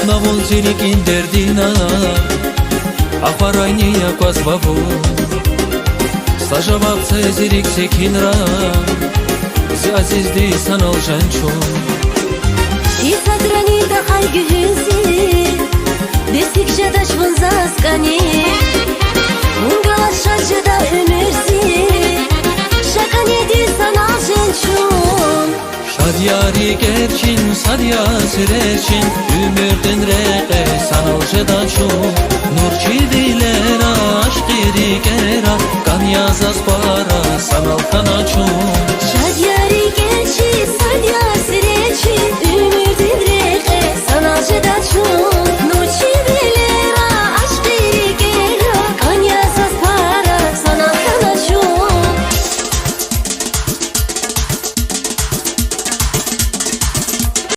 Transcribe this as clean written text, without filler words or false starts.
Navol zirik inderdina Ахварайни якваз бабу Стажавабце зирик секинра Зи азизди санал жанчу Исадрани да хайги хинси Десик жадаш вунзаскани Унгала шажда ömürsi Şakani di sanal жанчу Şadyari gerçin sadya sürerçin Ümürdün reqe sanal jedaçu Nurçi diler aşkiri gera Kan yazaz para sanal kanaçu Şadyari gerçi sadya